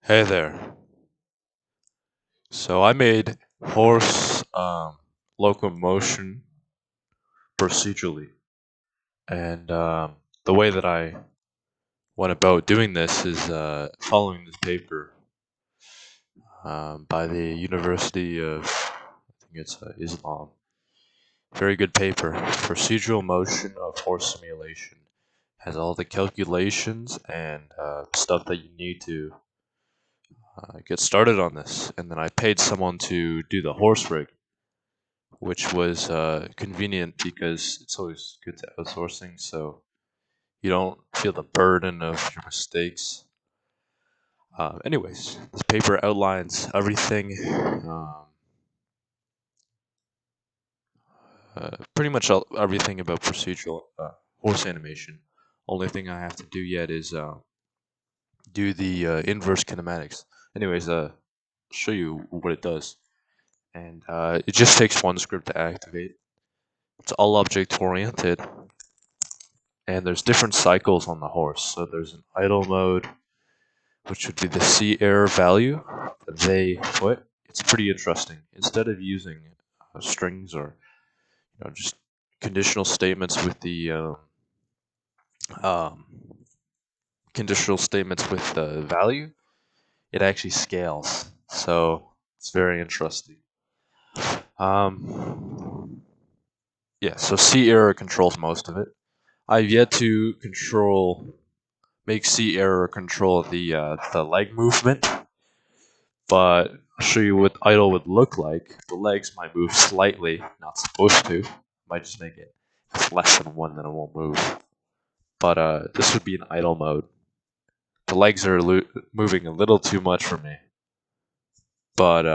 Hey there. So I made horse locomotion procedurally, and the way that I went about doing this is following this paper by the University of, I think it's Islam. Very good paper. Procedural motion of horse simulation has all the calculations and stuff that you need to get started on this. And then I paid someone to do the horse rig, which was convenient because it's always good to outsourcing, so you don't feel the burden of your mistakes. Anyways, this paper outlines everything, pretty much everything about procedural horse animation. Only thing I have to do yet is do the inverse kinematics. Anyways, show you what it does, and it just takes one script to activate. It's all object oriented, and there's different cycles on the horse. So there's an idle mode, which would be the C error value that they put. It's pretty interesting. Instead of using strings or just conditional statements with the um, conditional statements with the value, it actually scales. So it's very interesting. Yeah, so C error controls most of it. I've yet to make C error control the leg movement, but I'll show you what idle would look like. The legs might move slightly, not supposed to. Might just make it, if it's less than one, then it won't move. But this would be an idle mode. The legs are moving a little too much for me. But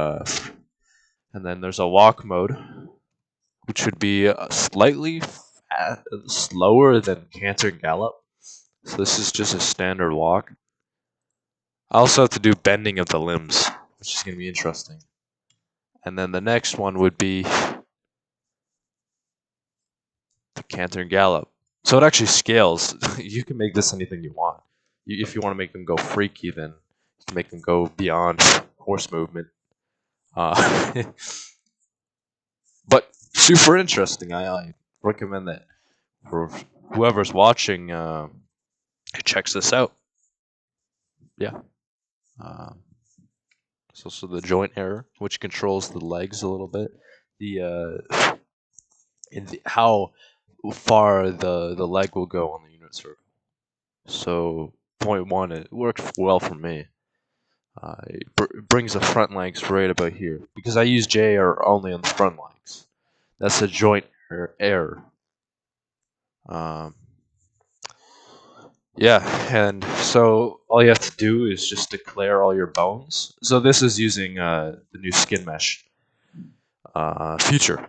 and then there's a walk mode, which would be slightly slower than canter and gallop. So this is just a standard walk. I also have to do bending of the limbs, which is going to be interesting. And then the next one would be the canter and gallop. So it actually scales. You can make this anything you want. If you want to make them go freaky, then you can make them go beyond horse movement. Uh, but super interesting. I recommend that for whoever's watching, checks this out. Yeah. There's also the joint error, which controls the legs a little bit. The how far the leg will go on the unit circle. So point one, it worked well for me. It brings the front legs right about here because I use JR only on the front legs. That's a joint error. Um, yeah, and so all you have to do is just declare all your bones. So this is using the new skin mesh feature.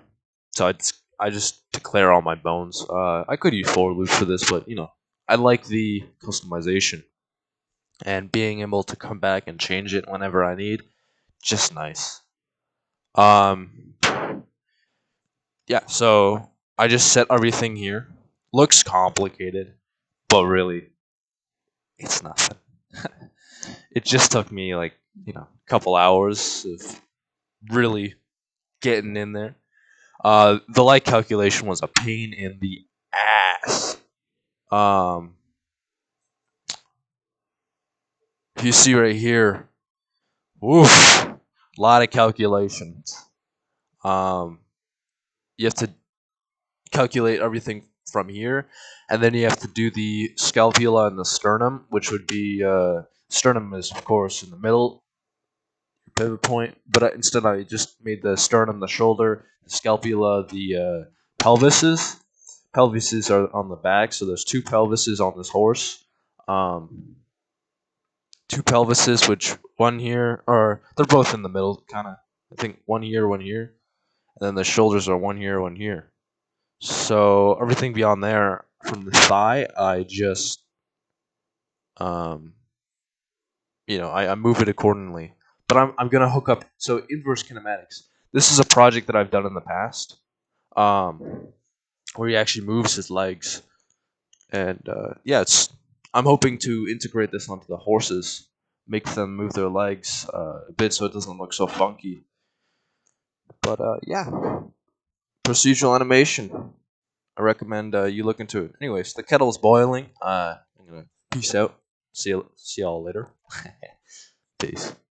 So I just declare all my bones. I could use for loops for this, but I like the customization and being able to come back and change it whenever I need. Just nice. Um, yeah. So I just set everything here. Looks complicated, but really, it's nothing. It just took me like a couple hours of really getting in there. The light calculation was a pain in the ass. Um, if you see right here, oof, a lot of calculations. Um, you have to calculate everything from here, and then you have to do the scapula and the sternum, which would be sternum is of course in the middle pivot point, but instead I just made the sternum the shoulder, the scapula the pelvises. Pelvises are on the back, so there's two pelvises on this horse. Um, Two pelvises, which one here, or they're both in the middle, kind of. I think one here, and then the shoulders are one here. So everything beyond there, from the thigh, I just, um, I move it accordingly. But I'm gonna hook up. So inverse kinematics. This is a project that I've done in the past, um, where he actually moves his legs, and yeah, I'm hoping to integrate this onto the horses make them move their legs a bit so it doesn't look so funky. But yeah, procedural animation. I recommend you look into it. Anyways, the kettle's boiling. I'm gonna peace out. See y'all later. Peace.